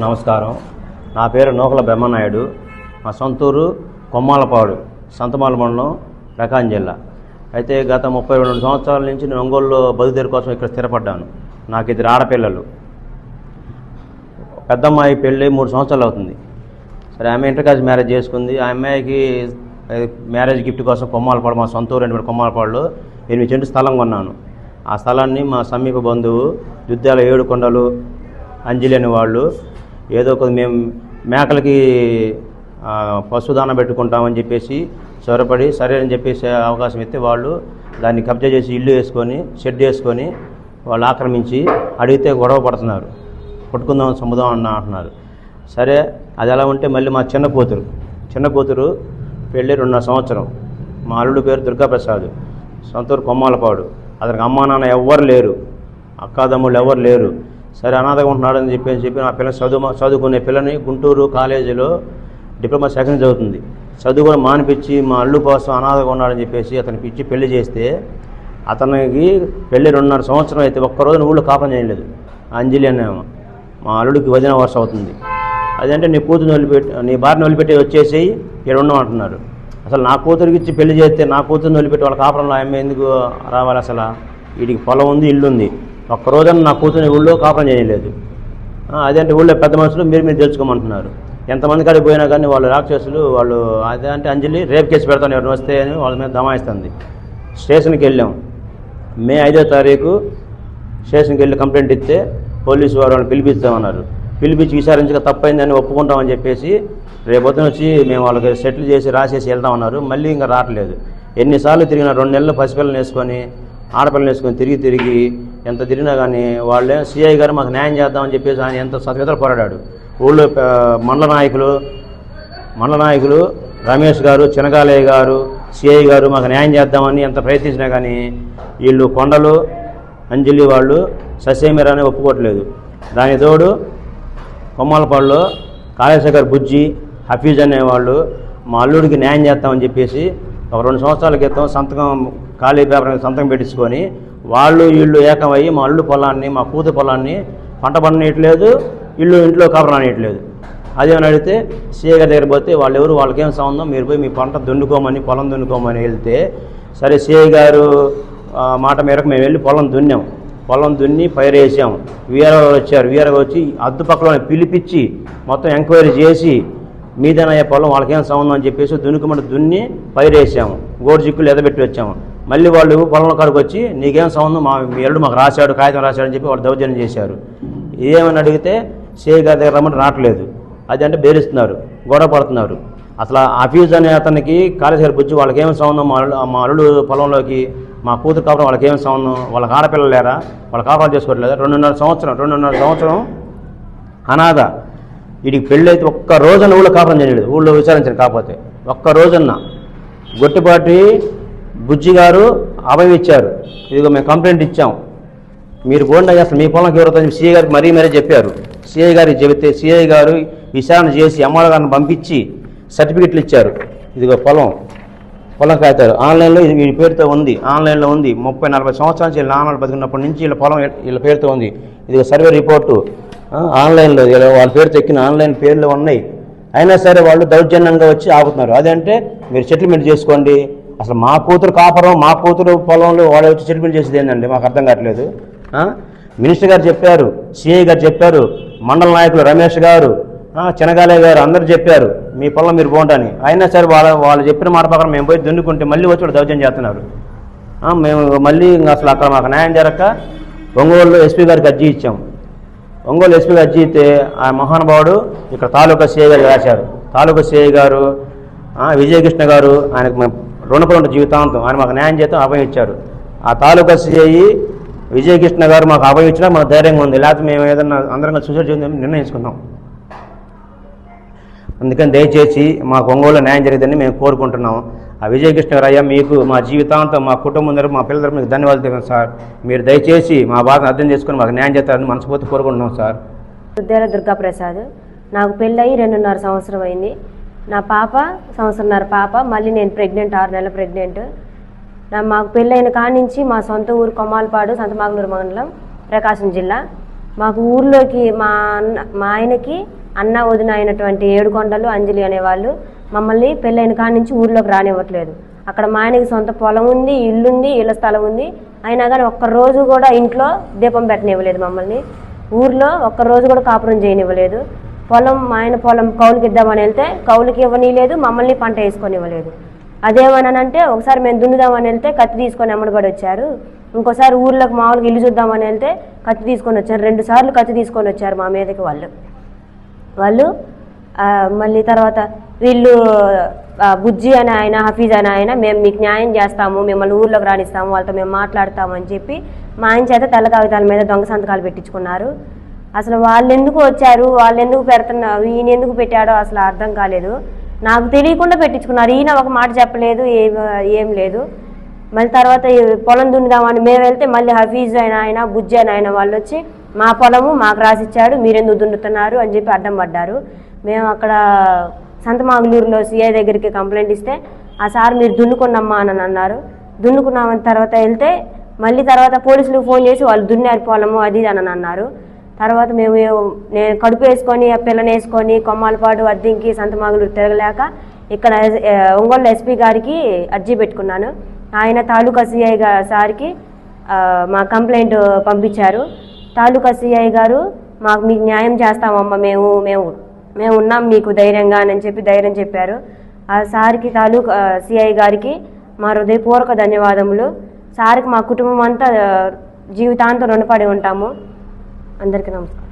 నమస్కారం. నా పేరు నూకల బ్రహ్మనాయుడు. మా సొంతూరు కొమ్మాలపాడు, సంతమాల మండలం, ప్రకాశం జిల్లా. అయితే గత 32 సంవత్సరాల నుంచి నేను ఒంగోలులో బతుకుదేరు కోసం ఇక్కడ స్థిరపడ్డాను. నాకు ఇద్దరు ఆడపిల్లలు. పెద్దమ్మాయి పెళ్ళి 3 సంవత్సరాలు అవుతుంది. సరే, ఆమె ఇంటర్ కాస్ట్ మ్యారేజ్ చేసుకుంది. ఆ అమ్మాయికి మ్యారేజ్ గిఫ్ట్ కోసం కొమ్మాలపాడు, మా సొంతూరు అంటే కొమ్మాలపాడులో 8 సెంటు స్థలం కొన్నాను. ఆ స్థలాన్ని మా సమీప బంధువు దుద్దాల ఏడుకొండలు అంజలి అనే వాళ్ళు ఏదో ఒక మేము మేకలకి పశుదాన పెట్టుకుంటామని చెప్పేసి చొరపడి సరే అని చెప్పేసి అవకాశం ఇస్తే వాళ్ళు దాన్ని కబ్జా చేసి ఇల్లు వేసుకొని షెడ్ వేసుకొని వాళ్ళు ఆక్రమించి అడిగితే గొడవ పడుతున్నారు. కొట్టుకుందాం సముదాం అంటున్నారు. సరే, అది ఎలా ఉంటే మళ్ళీ మా చిన్న కూతురు పెళ్ళి 2.5 సంవత్సరం. మా అల్లుడు పేరు దుర్గాప్రసాద్, సొంతూరు కొమ్మాలపాడు. అతనికి అమ్మా నాన్న ఎవ్వరు లేరు, అక్కాదమ్ముళ్ళు ఎవరు లేరు. సరే, అనాథగా ఉంటున్నాడని చెప్పి నా పిల్ల చదువుకునే పిల్లని గుంటూరు కాలేజీలో డిప్లొమా సెకండ్ చదువుతుంది. చదువు కూడా మానిపించి మా అల్లు కోసం అనాథగా ఉన్నాడని చెప్పేసి అతనికి ఇచ్చి పెళ్లి చేస్తే అతనికి పెళ్ళి 2.5 సంవత్సరం అయితే ఒక్కరోజు ఊళ్ళో కాపం చేయలేదు. అంజలి అనే మా అల్లుడికి వదిన వర్షం అవుతుంది. అదంటే నీ కూతురు వదిలిపెట్టి నీ భార్యను వదిలిపెట్టి వచ్చేసి ఇక్కడ ఉండమంటున్నారు. అసలు నా కూతురికి ఇచ్చి పెళ్లి చేస్తే నా కూతురుని వదిలిపెట్టి వాళ్ళ కాపురంలో ఆమె ఎందుకు రావాలి? అసలు వీడికి పొలం ఉంది, ఇల్లు ఉంది. ఒక్కరోజున నా కూతురుని ఊళ్ళో కాపురం చేయలేదు. అదేంటే ఊళ్ళో పెద్ద మనుషులు మీరు తెలుసుకోమంటున్నారు. ఎంతమంది కాడికి పోయినా కానీ వాళ్ళు రాక్షసులు. వాళ్ళు అదేంటే అంజలి రేప్ కేసు పెడతాను ఎవరిని వస్తే అని వాళ్ళ మీద దమాయిస్తుంది. స్టేషన్కి వెళ్ళాం. మే 5వ తారీఖు స్టేషన్కి వెళ్ళి కంప్లైంట్ ఇస్తే పోలీసు వారు వాళ్ళని పిలిపిస్తామన్నారు. పిలిపించి విచారించక తప్పైందని ఒప్పుకుంటామని చెప్పేసి రేపొద్దున వచ్చి మేము వాళ్ళకి సెటిల్ చేసి రాసేసి వెళ్తామన్నారు. మళ్ళీ ఇంకా రావట్లేదు. ఎన్నిసార్లు తిరిగినా 2 నెలలు పసిపిల్లలు వేసుకొని ఆడపిల్లలు వేసుకొని తిరిగి ఎంత తిరిగినా కానీ వాళ్ళే సిఐ గారు మాకు న్యాయం చేద్దామని చెప్పేసి ఆయన ఎంత సతవితలు పోరాడాడు. ఊళ్ళో మండల నాయకులు రమేష్ గారు, చినగాలయ్య గారు, సిఐ గారు మాకు న్యాయం చేద్దామని ఎంత ప్రయత్నించినా కానీ వీళ్ళు కొండలు అంజలి వాళ్ళు ససేమిరాని ఒప్పుకోవట్లేదు. దాని తోడు కొమ్మాలపాడులో కాళేశ్వర్ బుజ్జి హఫీజ్ అనేవాళ్ళు మా అల్లుడికి న్యాయం చేస్తామని చెప్పేసి ఒక 2 సంవత్సరాల క్రితం ఖాళీ పేపర్ సంతకం పెట్టించుకొని వీళ్ళు ఏకమయ్యి మా అల్లు పొలాన్ని, మా కూతురు పొలాన్ని పంట పండనీయట్లేదు, ఇంట్లో కాపురం రానియట్లేదు. అదేమని అడిగితే సీఏ గారి దగ్గర పోతే వాళ్ళకేం సంబంధం, మీరు పోయి మీ పంట పొలం దున్నుకోమని వెళ్తే సరే సీఐ గారు మాట మేరకు మేము వెళ్ళి పొలం దున్ని పైరేసాం. వీఆర్ఓ వచ్చారు. వీఆర్ఓ వచ్చి అద్దుపక్కలో పిలిపించి మొత్తం ఎంక్వైరీ చేసి మీదేనయ్యే పొలం వాళ్ళకేం సంబంధం అని చెప్పేసి దున్ని పైరేసాము. గోడు చిక్కులు ఎదబెట్టి వచ్చాము. మళ్ళీ వాళ్ళు పొలంలో కాడికి వచ్చి నీకేం సంబంధం, మీ ఎల్లుడు మాకు రాశాడు, కాగితం రాశాడు అని చెప్పి వాళ్ళు దౌర్జన్యం చేశారు. ఏమని అడిగితే సీఐ గారి దగ్గర రమ్మని రావట్లేదు. అది అంటే బేరిస్తున్నారు, గొడవ పడుతున్నారు. అసలు హఫీజ్ అనే అతనికి కాళేశ్వర బుజ్జి వాళ్ళకేం సంబంధం, మా అల్లుడు పొలంలోకి మా కూతురు కాపురం వాళ్ళకేం సంబంధం, వాళ్ళకి ఆడపిల్లలు లేరా, వాళ్ళ కాపురాలు చేసుకోవట్లేదా? 2.5 సంవత్సరం అనాథ. వీడికి పెళ్ళి అయితే ఒక్క రోజున ఊళ్ళో కాపురం చేయలేదు. ఊళ్ళో విచారించారు. కాకపోతే ఒక్క రోజున గొట్టిపాటి బుజ్జి గారు అభయం ఇచ్చారు. ఇదిగో మేము కంప్లైంట్ ఇచ్చాం, మీరు పోండి అసలు మీ పొలంకి ఎవరుతుందని సీఐ గారికి మరీ చెప్పారు. సీఐ గారికి చెబితే సీఐ గారు విచారణ చేసి అమ్మాయి గారిని పంపించి సర్టిఫికెట్లు ఇచ్చారు. ఇదిగో పొలం కాగితాలు ఆన్లైన్లో వీళ్ళ పేరుతో ఉంది. ఆన్లైన్లో ఉంది. 30-40 సంవత్సరాల నుంచి వీళ్ళ నాన్నలు బతికినప్పటి నుంచి వీళ్ళ పొలం వీళ్ళ పేరుతో ఉంది. ఇదిగో సర్వే రిపోర్టు ఆన్లైన్లో వాళ్ళ పేరుతో ఎక్కిన ఆన్లైన్ పేర్లు ఉన్నాయి. అయినా సరే వాళ్ళు దౌర్జన్యంగా వచ్చి ఆపుతున్నారు. అదంటే మీరు సెటిల్మెంట్ చేసుకోండి. అసలు మా కూతురు కాపురం, మా కూతురు పొలంలో వాళ్ళు వచ్చి సెటిల్మెంట్ చేసేది ఏంటండి మాకు అర్థం కావట్లేదు. మినిస్టర్ గారు చెప్పారు, సిఐ గారు చెప్పారు, మండల నాయకులు రమేష్ గారు, చినగాలయ్య గారు అందరూ చెప్పారు మీ పొలం మీరు పోండని. అయినా సరే వాళ్ళు చెప్పిన మాట ప్రకారం మేము పోయి దున్నుకుంటే మళ్ళీ వచ్చి వాళ్ళు దౌర్జన్యం చేస్తున్నారు. మేము మళ్ళీ అసలు అక్కడ మాకు న్యాయం జరగక ఒంగోలు ఎస్పీ గారికి అర్జీ ఇచ్చాం. ఒంగోలు ఎస్పీ అర్జీ ఇస్తే ఆ మహానుభావుడు ఇక్కడ తాలూకా సిఐ గారు రాశారు. తాలూకా సిఐ గారు విజయకృష్ణ గారు ఆయనకు మేము రుణపడి జీవితాంతం ఆయన మాకు న్యాయం చేస్తాం అభయం ఇచ్చారు. ఆ తాలూకా సిఐ విజయకృష్ణ గారు మాకు అభయం ఇచ్చినా మన ధైర్యంగా ఉంది. లేకపోతే మేము ఏదన్నా అందరం సూసైడ్ చేద్దామని నిర్ణయించుకున్నాం. అందుకని దయచేసి మాకు ఒంగోలులో న్యాయం జరిగిందని మేము కోరుకుంటున్నాం. ఆ విజయకృష్ణ గారు, అయ్యా మీకు మా జీవితాంతం మా కుటుంబం తరపు మా పిల్లల తరపు మీకు ధన్యవాదాలు తెలియదు సార్. మీరు దయచేసి మా బాధను అర్థం చేసుకుని మాకు న్యాయం చేస్తారని మనస్ఫూర్తి కోరుకుంటున్నాం సార్. దుద్దేల దుర్గాప్రసాద్. నాకు పెళ్ళయి 2.5 సంవత్సరం అయింది. నా పాప 1.5 సంవత్సరం పాప, మళ్ళీ నేను ప్రెగ్నెంట్, 6 నెలల ప్రెగ్నెంట్. మాకు పెళ్ళైన కాడి నుంచి మా సొంత ఊరు కొమ్మాలపాడు, సంతమాగులూరు మండలం, ప్రకాశం జిల్లా. మాకు ఊర్లోకి మా ఆయనకి అన్న వదిన అయినటువంటి ఏడుకొండలు, అంజలి అనేవాళ్ళు మమ్మల్ని పెళ్ళైన కాడి నుంచి ఊర్లోకి రానివ్వట్లేదు. అక్కడ మా ఆయనకి సొంత పొలం ఉంది, ఇల్లుంది, ఇళ్ళ స్థలం ఉంది. అయినా కానీ ఒక్కరోజు కూడా ఇంట్లో దీపం పెట్టనివ్వలేదు మమ్మల్ని. ఊర్లో ఒక్కరోజు కూడా కాపురం చేయనివ్వలేదు. పొలం, మా ఆయన పొలం కౌలుకి ఇద్దామని వెళ్తే కౌలుకి ఇవ్వనీయలేదు, మమ్మల్ని పంట వేసుకొని ఇవ్వలేదు. అదేమనంటే ఒకసారి మేము దున్నుదామని వెళ్తే కత్తి తీసుకొని ఎమ్మడిపడి వచ్చారు. ఇంకోసారి ఊర్లోకి మామూలుగా ఇల్లు చూద్దామని వెళ్తే కత్తి తీసుకొని వచ్చారు. 2 సార్లు కత్తి తీసుకొని వచ్చారు మా మీదకి వాళ్ళు. మళ్ళీ తర్వాత వీళ్ళు బుజ్జి అని ఆయన, హఫీజ్ అని ఆయన, మేము మీకు న్యాయం చేస్తాము, మిమ్మల్ని ఊర్లోకి రాణిస్తాము, వాళ్ళతో మేము మాట్లాడతామని చెప్పి మా ఆయన చేత తెల్ల కాగితాల మీద దొంగ సంతకాలు పెట్టించుకున్నారు. అసలు వాళ్ళు ఎందుకు వచ్చారు, వాళ్ళు ఎందుకు పెడుతున్నారు, ఈయన ఎందుకు పెట్టాడో అసలు అర్థం కాలేదు. నాకు తెలియకుండా పెట్టించుకున్నారు. ఈయన ఒక మాట చెప్పలేదు, ఏం లేదు. మళ్ళీ తర్వాత పొలం దున్నుదామని మేము వెళ్తే మళ్ళీ హఫీజ్ అయిన ఆయన, బుజ్జి అని ఆయన వాళ్ళు వచ్చి మా పొలము మాకు రాసిచ్చాడు, మీరెందుకు దున్నుతున్నారు అని చెప్పి అడ్డం పడ్డారు. మేము అక్కడ సంతమాగులూరులో సిఐ దగ్గరికి కంప్లైంట్ ఇస్తే ఆ సార్ మీరు దున్నుకున్నమ్మా అని అన్నారు. దున్నుకున్నామని తర్వాత వెళ్తే మళ్ళీ తర్వాత పోలీసులకు ఫోన్ చేసి వాళ్ళు దున్నారు పొలము అది అని అన్నారు. తర్వాత నేను కడుపు వేసుకొని ఆ పిల్లని వేసుకొని కొమ్మాలపాడు, అద్దెంకి, సంతమాగులూరు తిరగలేక ఇక్కడ ఒంగోలు ఎస్పీ గారికి అర్జీ పెట్టుకున్నాను. ఆయన తాలూకా సిఐ సార్కి మా కంప్లైంట్ పంపించారు. తాలూకా సిఐ గారు మీకు న్యాయం చేస్తామమ్మా, మేము ఉన్నాం మీకు ధైర్యంగా అని చెప్పి ధైర్యం చెప్పారు. ఆ సార్కి, తాలూకా సిఐ గారికి మా హృదయపూర్వక ధన్యవాదములు. సార్కి మా కుటుంబం అంతా జీవితాంతం రుణపడి ఉంటాము. అందరికీ నమస్కారం.